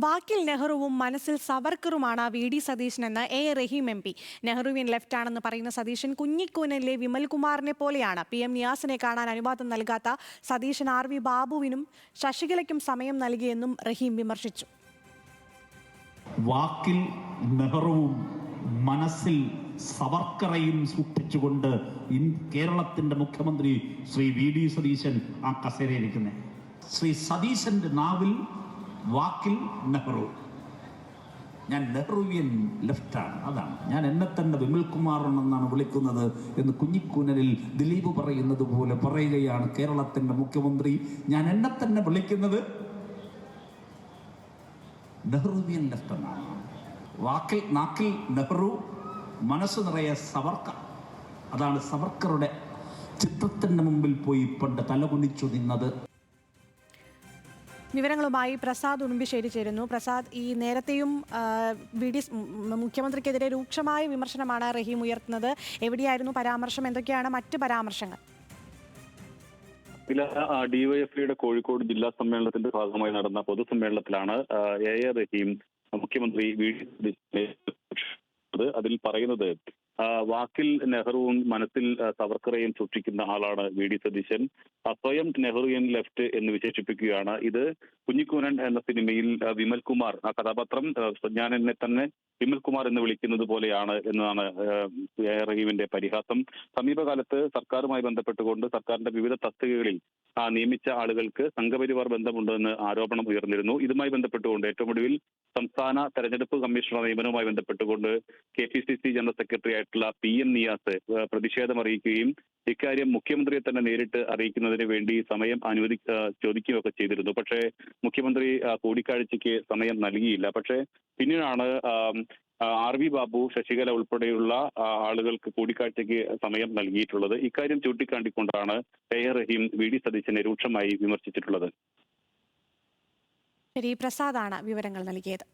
വാക്കിൽ നെഹ്റുവും മനസ്സിൽ സവർക്കറുമാണ് വി.ഡി. സതീശനെന്ന് എ റഹീം എം.പി. നെഹ്റുവിയൻ ലെഫ്റ്റാണെന്ന് പറയുന്ന സതീശൻ കുഞ്ഞിക്കൂനലിലെ വിമൽകുമാറിനെ പോലെയാണ്. PM നിയാസിനെ കാണാൻ അനുവാദം നൽകാത്ത സതീശൻ RV ബാബുവിനും ശശികലയ്ക്കും സമയം നൽകിയെന്നും റഹീം വിമർശിച്ചു. വാക്കിൽ നെഹ്റുവും മനസ്സിൽ സവർക്കറയും സൂക്ഷിച്ചുകൊണ്ട് കേരളത്തിന്റെ മുഖ്യമന്ത്രി ശ്രീ വി.ഡി. സതീശൻ ആ കസേരയിരിക്കുന്നത്. ശ്രീ സതീശന്റെ നാവിൽ വാക്കിൽ നെഹ്റു. ഞാൻ നെഹ്റുവിയൻ ലെഫ്റ്റാണ്. അതാണ് ഞാൻ എന്നെ തന്നെ വിമൽകുമാർ എന്നാണ് വിളിക്കുന്നത് എന്ന് കുഞ്ഞിക്കൂനലിൽ ദിലീപ് പറയുന്നത് പോലെ പറയുകയാണ് കേരളത്തിന്റെ മുഖ്യമന്ത്രി. ഞാൻ എന്നെ തന്നെ വിളിക്കുന്നത് നെഹ്റുവിയൻ ലെഫ്റ്റ് എന്നാണ്. നാക്കിൽ നെഹ്റു, മനസ്സ് നിറയെ സവർക്കർ. അതാണ് സവർക്കറുടെ ചിത്രത്തിന്റെ മുമ്പിൽ പോയി പണ്ട് തലകുനിച്ചു നിന്നത്. വിവരങ്ങളുമായി പ്രസാദ് ഉടുമ്പിശ്ശേരി ചേരുന്നു. പ്രസാദ്, ഈ നേരത്തെയും മുഖ്യമന്ത്രിക്കെതിരെ രൂക്ഷമായ വിമർശനമാണ് റഹീം ഉയർത്തുന്നത്. എവിടെയായിരുന്നു പരാമർശം? എന്തൊക്കെയാണ് മറ്റ് പരാമർശങ്ങൾ? ഡിവൈഎഫ്ഐയുടെ കോഴിക്കോട് ജില്ലാ സമ്മേളനത്തിന്റെ ഭാഗമായി നടന്ന പൊതുസമ്മേളനത്തിലാണ് എ റഹീം മുഖ്യമന്ത്രി അതിൽ പറയുന്നത് വാക്കിൽ നെഹ്റുവും മനസ്സിൽ സവർക്കറയും സൂക്ഷിക്കുന്ന ആളാണ് വി.ഡി. സതീശൻ. സ്വയം നെഹ്റുവിയൻ ലെഫ്റ്റ് എന്ന് വിശേഷിപ്പിക്കുകയാണ്. ഇത് കുഞ്ഞിക്കൂനൻ എന്ന സിനിമയിൽ വിമൽകുമാർ, ആ കഥാപാത്രം ഞാൻ എന്നെ തന്നെ വിമൽകുമാർ എന്ന് വിളിക്കുന്നത് പോലെയാണ് എന്നാണ് റഹീമിന്റെ പരിഹാസം. സമീപകാലത്ത് സർക്കാരുമായി ബന്ധപ്പെട്ടുകൊണ്ട് സർക്കാരിന്റെ വിവിധ തസ്തികകളിൽ നിയമിച്ച ആളുകൾക്ക് സംഘപരിവാർ ബന്ധമുണ്ടെന്ന് ആരോപണം ഉയർന്നിരുന്നു. ഇതുമായി ബന്ധപ്പെട്ടുകൊണ്ട് ഏറ്റവും ഒടുവിൽ സംസ്ഥാന തെരഞ്ഞെടുപ്പ് കമ്മീഷണർ നിയമനവുമായി ബന്ധപ്പെട്ടുകൊണ്ട് KPCC ജനറൽ സെക്രട്ടറി ആയിട്ടുള്ള PM നിയാസ് പ്രതിഷേധം അറിയിക്കുകയും ഇക്കാര്യം മുഖ്യമന്ത്രിയെ തന്നെ നേരിട്ട് അറിയിക്കുന്നതിന് വേണ്ടി സമയം ചോദിക്കുകയൊക്കെ ചെയ്തിരുന്നു. പക്ഷേ മുഖ്യമന്ത്രി കൂടിക്കാഴ്ചയ്ക്ക് സമയം നൽകിയില്ല. പക്ഷേ പിന്നീടാണ് RV ബാബു, ശശികല ഉൾപ്പെടെയുള്ള ആളുകൾക്ക് കൂടിക്കാഴ്ചയ്ക്ക് സമയം നൽകിയിട്ടുള്ളത്. ഇക്കാര്യം ചൂണ്ടിക്കാട്ടിക്കൊണ്ടാണ് എ റഹീം വി.ഡി. സതീശനെ രൂക്ഷമായി വിമർശിച്ചിട്ടുള്ളത്. ശരി, പ്രസാദാണ് വിവരങ്ങൾ നൽകിയത്.